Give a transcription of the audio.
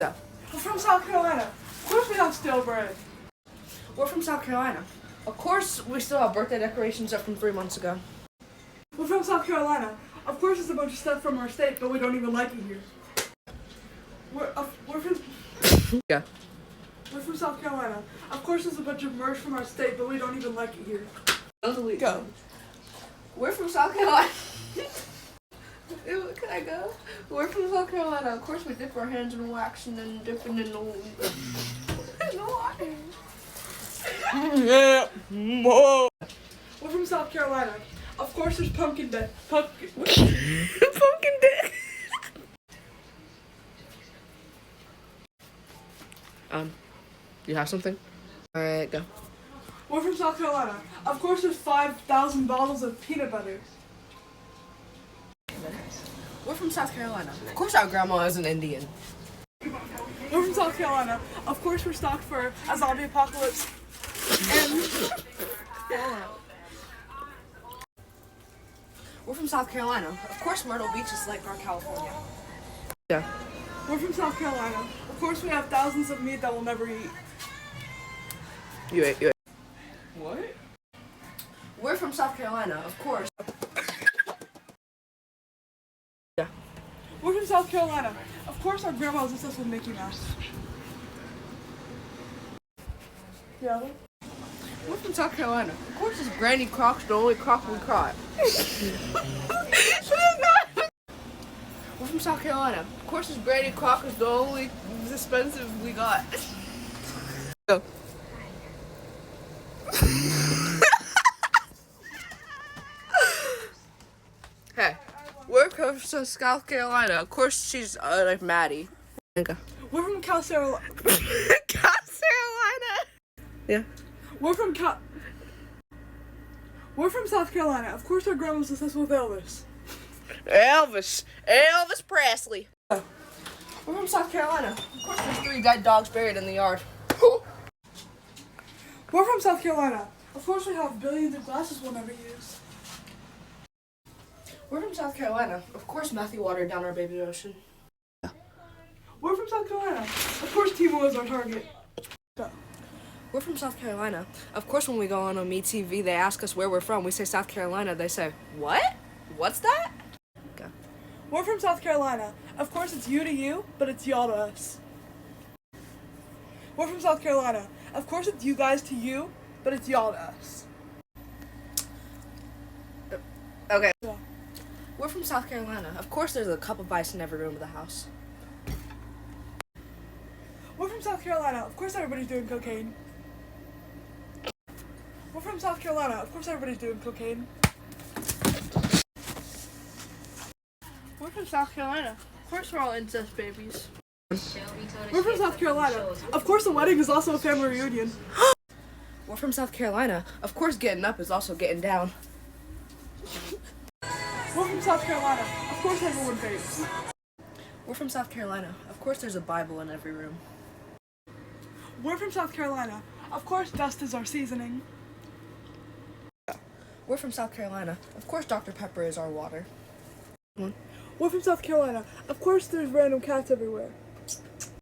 Yeah. We're from South Carolina. Of course we have stale bread. We're from South Carolina. Of course, we still have birthday decorations up from 3 months ago. We're from South Carolina. Of course there's a bunch of stuff from our state, but we don't even like it here. We're from Yeah. We're from South Carolina. Of course there's a bunch of merch from our state, but we don't even like it here. Go. We're from South Carolina. Can I go? We're from South Carolina. Of course, we dip our hands in wax and then dip in the water. Yeah. Whoa. We're from South Carolina. Of course there's pumpkin dick. Pumpkin dick. You have something? Alright, go. We're from South Carolina. Of course there's 5,000 bottles of peanut butter. We're from South Carolina. Of course our grandma is an Indian. We're from South Carolina. Of course we're stocked for a zombie apocalypse. And fallout. We're from South Carolina. Of course Myrtle Beach is like our California. Yeah. We're from South Carolina. Of course we have thousands of meat that we'll never eat. You ate. What? We're from South Carolina, of course. Yeah. We're from South Carolina. Of course our grandma was obsessed with Mickey Mouse. Yeah. We're from South Carolina. Of course it's Granny Croc's the only croc we caught. We're from South Carolina. Of course it's Granny Croc is the only expensive we got. Go. Hey, we're from South Carolina. Of course she's like Maddie. Go. We're from Cal Carolina. Carolina. Yeah. We're from South Carolina. Of course our grandma was obsessed with Elvis. Elvis Presley. We're from South Carolina. Of course there's 3 dead dogs buried in the yard. We're from South Carolina. Of course we have billions of glasses we'll never use. We're from South Carolina. Of course Matthew watered down our baby ocean. We're from South Carolina. Of course Timo is our target. We're from South Carolina. Of course when we go on MeTV, they ask us where we're from. We say South Carolina. They say, what? What's that? Go. We're from South Carolina. Of course it's you to you, but it's y'all to us. We're from South Carolina. Of course it's you guys to you, but it's y'all to us. Okay. Yeah. We're from South Carolina. Of course there's a cup of ice in every room of the house. We're from South Carolina. Of course everybody's doing cocaine. We're from South Carolina. Of course everybody's doing cocaine. We're from South Carolina. Of course we're all incest babies. We're from South Carolina. Of course the wedding is also a family reunion. We're from South Carolina. Of course getting up is also getting down. We're from South Carolina. Of course everyone vapes. We're from South Carolina. Of course there's a Bible in every room. We're from South Carolina. Of course dust is our seasoning. We're from South Carolina. Of course Dr. Pepper is our water. We're from South Carolina. Of course there's random cats everywhere.